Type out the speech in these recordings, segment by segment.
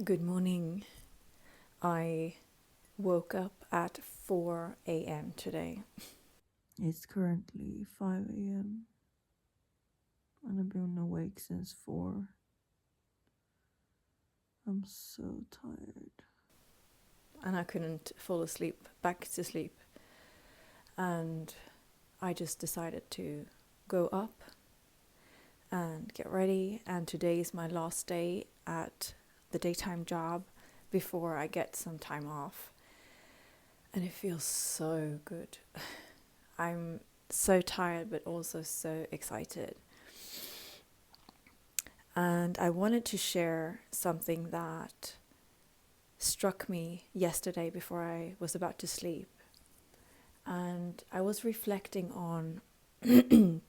Good morning. I woke up at 4 a.m. today. It's currently 5 a.m. and I've been awake since 4. I'm so tired. And I couldn't fall back to sleep. And I just decided to go up and get ready. And today is my last day at the daytime job before I get some time off. And it feels so good. I'm so tired, but also so excited. And I wanted to share something that struck me yesterday before I was about to sleep. And I was reflecting on the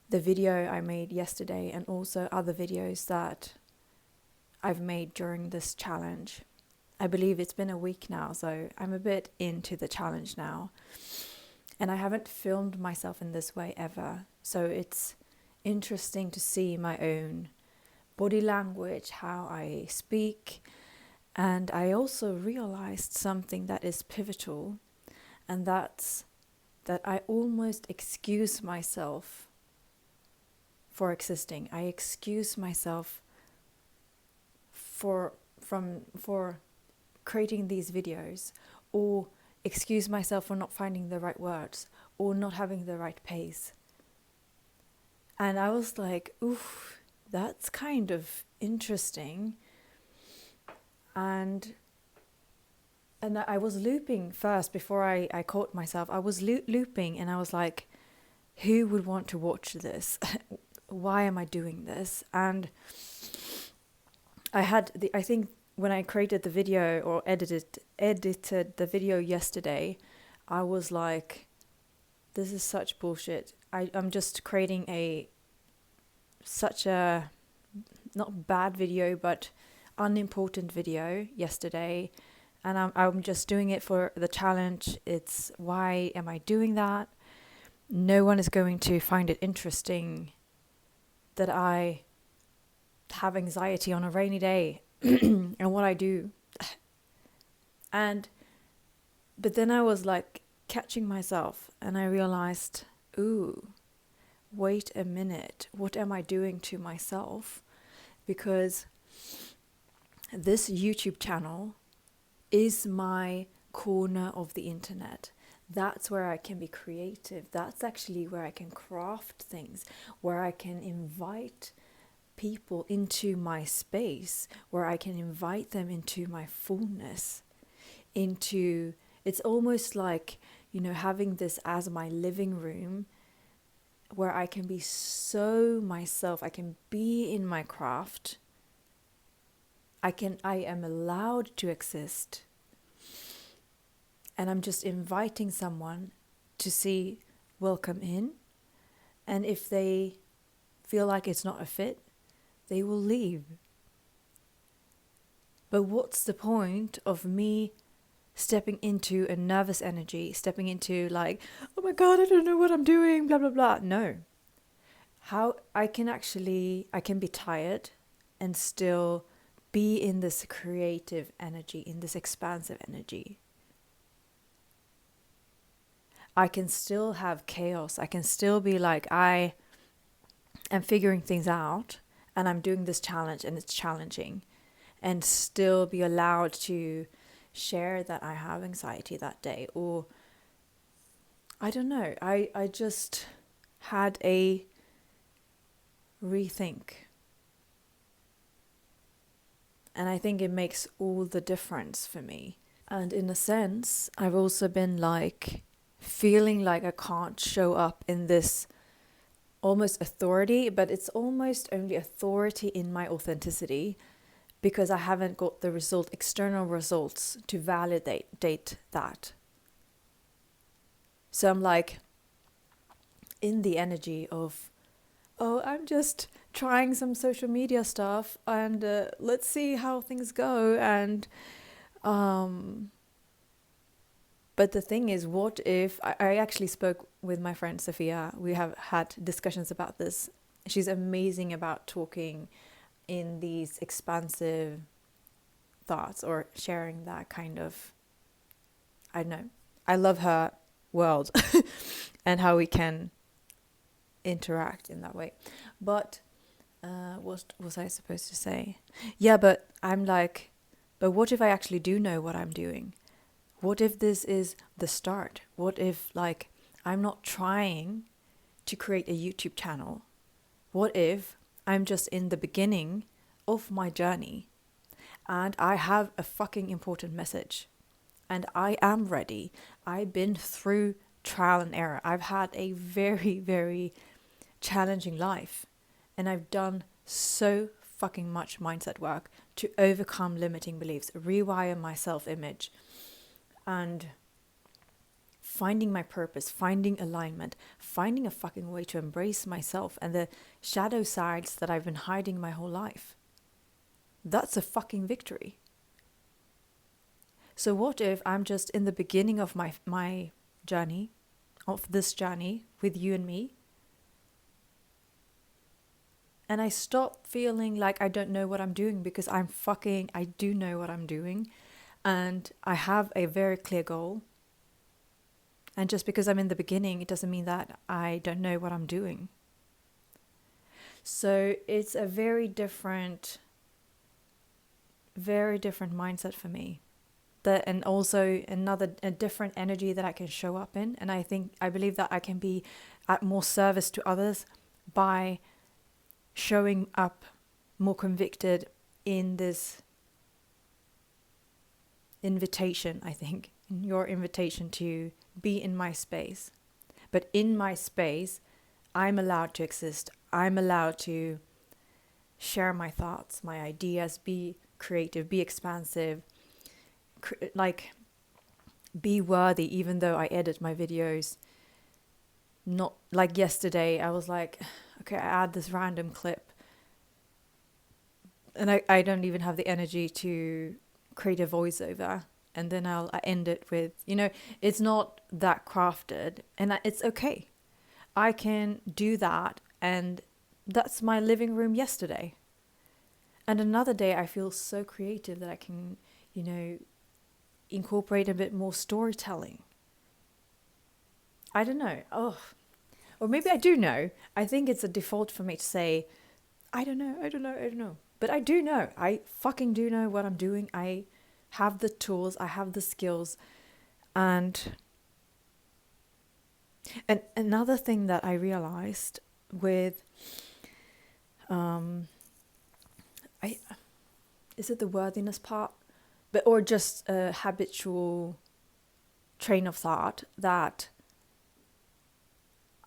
video I made yesterday and also other videos that I've made during this challenge. I believe it's been a week now, so I'm a bit into the challenge now. And I haven't filmed myself in this way ever. So it's interesting to see my own body language, how I speak. And I also realized something that is pivotal, and that's that I almost excuse myself for existing. I excuse myself for creating these videos, or excuse myself for not finding the right words or not having the right pace. And I was like, oof, that's kind of interesting. And I was looping first before I caught myself. I was looping and I was like, who would want to watch this? Why am I doing this? And I think when I created the video or edited the video yesterday, I was like, this is such bullshit. I'm just creating such a not bad video, but unimportant video yesterday. And I'm just doing it for the challenge. It's why am I doing that? No one is going to find it interesting that I have anxiety on a rainy day and what I do. But then I was like catching myself and I realized, ooh, wait a minute. What am I doing to myself? Because this YouTube channel is my corner of the internet. That's where I can be creative. That's actually where I can craft things, where I can invite people into my space, where I can invite them into my fullness, it's almost like, having this as my living room where I can be so myself. I can be in my craft. I am allowed to exist. And I'm just inviting someone to see, welcome in. And if they feel like it's not a fit, they will leave. But what's the point of me stepping into a nervous energy, stepping into like, oh my God, I don't know what I'm doing, blah, blah, blah. No. How I can be tired and still be in this creative energy, in this expansive energy. I can still have chaos. I can still be like, I am figuring things out and I'm doing this challenge and it's challenging, and still be allowed to share that I have anxiety that day. Or I don't know, I just had a rethink, and I think it makes all the difference for me. And in a sense, I've also been like feeling like I can't show up in this almost authority, but it's almost only authority in my authenticity, because I haven't got the external results to validate that. So I'm like in the energy of, oh, I'm just trying some social media stuff and let's see how things go. And but the thing is, what if I actually spoke with my friend Sophia. We have had discussions about this. She's amazing about talking in these expansive thoughts or sharing that kind of, I don't know, I love her world and how we can interact in that way. But what was I supposed to say? Yeah, but I'm like, but what if I actually do know what I'm doing? What if this is the start? What if, like, I'm not trying to create a YouTube channel? What if I'm just in the beginning of my journey and I have a fucking important message and I am ready? I've been through trial and error. I've had a very, very challenging life and I've done so fucking much mindset work to overcome limiting beliefs, rewire my self-image, and finding my purpose, finding alignment, finding a fucking way to embrace myself and the shadow sides that I've been hiding my whole life. That's a fucking victory. So what if I'm just in the beginning of my journey, of this journey with you and me, and I stop feeling like I don't know what I'm doing, because I do know what I'm doing, and I have a very clear goal. And just because I'm in the beginning, it doesn't mean that I don't know what I'm doing. So it's a very different mindset for me. And also a different energy that I can show up in. And I believe that I can be at more service to others by showing up more convicted in this invitation, I think, in your invitation to be in my space. But in my space, I'm allowed to exist. I'm allowed to share my thoughts, my ideas, be creative, be expansive, be worthy, even though I edit my videos. Not like yesterday, I was like, okay, I add this random clip and I don't even have the energy to create a voiceover. And then I end it with, it's not that crafted, and it's okay. I can do that, and that's my living room yesterday. And another day I feel so creative that I can, incorporate a bit more storytelling. I don't know. Or maybe I do know. I think it's a default for me to say, I don't know. But I do know. I fucking do know what I'm doing. I have the tools. I have the skills. And another thing that I realized with, is it the worthiness part? Or just a habitual train of thought that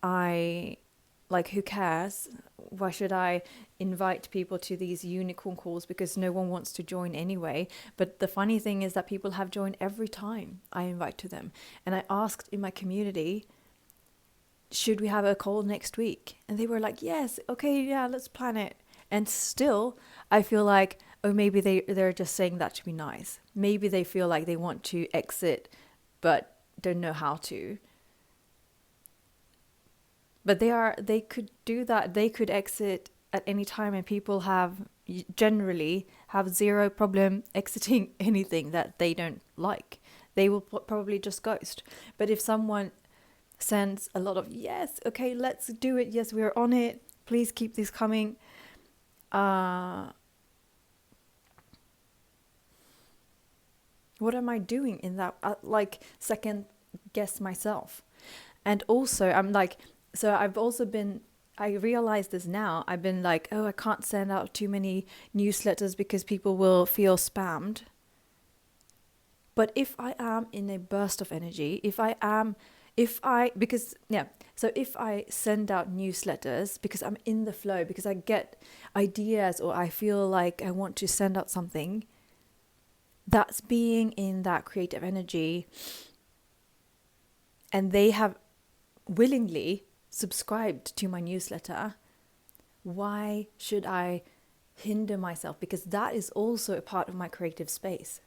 who cares? Why should I invite people to these unicorn calls? Because no one wants to join anyway. But the funny thing is that people have joined every time I invite to them. And I asked in my community, should we have a call next week? And they were like, yes, okay, yeah, let's plan it. And still, I feel like, oh, maybe they're just saying that to be nice. Maybe they feel like they want to exit, but don't know how to. But they could do that. They could exit at any time, and people generally have zero problem exiting anything that they don't like. They will probably just ghost. But if someone sends a lot of, yes, okay, let's do it. Yes, we're on it. Please keep this coming. What am I doing in that? Second guess myself. And also, I realize this now. I've been like, oh, I can't send out too many newsletters because people will feel spammed. But if I am in a burst of energy, if I send out newsletters because I'm in the flow, because I get ideas or I feel like I want to send out something, that's being in that creative energy, and they have willingly subscribed to my newsletter. Why should I hinder myself? Because that is also a part of my creative space.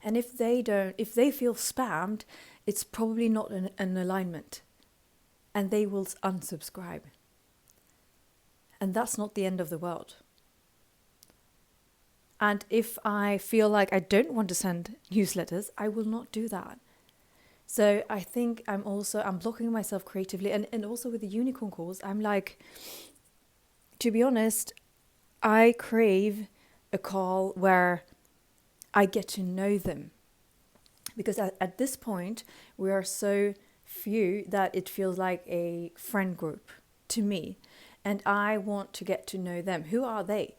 And if they feel spammed, it's probably not an alignment, and they will unsubscribe. And that's not the end of the world. And if I feel like I don't want to send newsletters, I will not do that. So I think I'm blocking myself creatively. And also with the unicorn calls, I'm like, to be honest, I crave a call where I get to know them. Because at this point, we are so few that it feels like a friend group to me. And I want to get to know them. Who are they?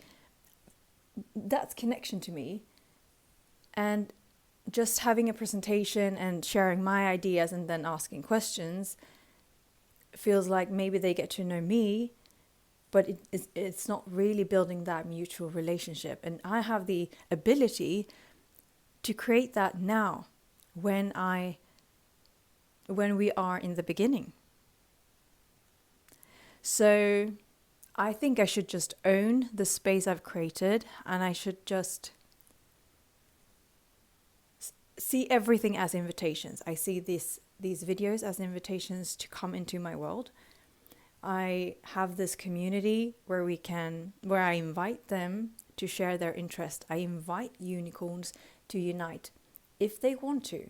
That's connection to me. And just having a presentation and sharing my ideas and then asking questions feels like maybe they get to know me, but it's not really building that mutual relationship. And I have the ability to create that now when we are in the beginning. So I think I should just own the space I've created, and I should just see everything as invitations. I see these videos as invitations to come into my world. I have this community where I invite them to share their interest. I invite unicorns to unite if they want to.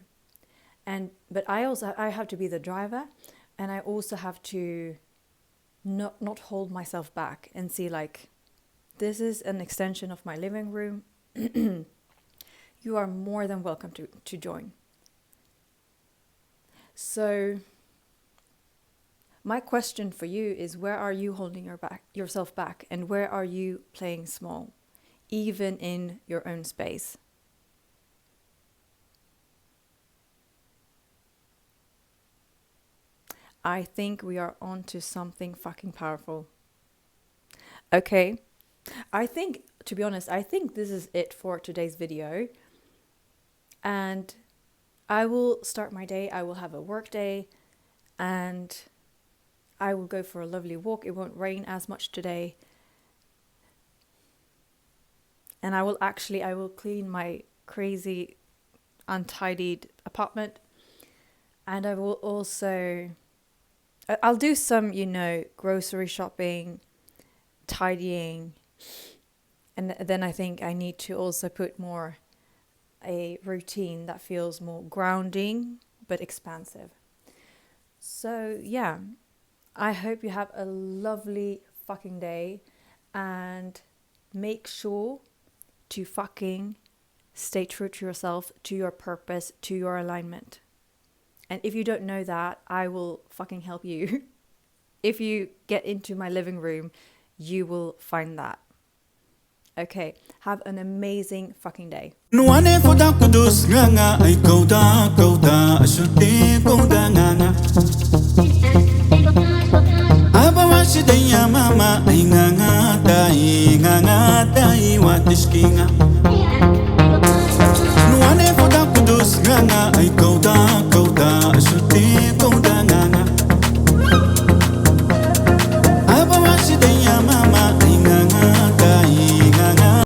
But I have to be the driver, and I also have to not hold myself back and see like, this is an extension of my living room. You are more than welcome to join. So my question for you is, where are you holding yourself back, and where are you playing small, even in your own space? I think we are on to something fucking powerful. Okay, to be honest, I think this is it for today's video. And I will start my day. I will have a work day, and I will go for a lovely walk. It won't rain as much today. And I will clean my crazy untidied apartment. And I will also, I'll do some, grocery shopping, tidying. And then I think I need to also put more a routine that feels more grounding but expansive. So yeah, I hope you have a lovely fucking day, and make sure to fucking stay true to yourself, to your purpose, to your alignment. And if you don't know that, I will fucking help you. If you get into my living room, you will find that. Okay, have an amazing fucking day. Nuane foda kudus nganga ay kauda asyute kauda nganga Abawashi daya mama ay nganga dai watishkinga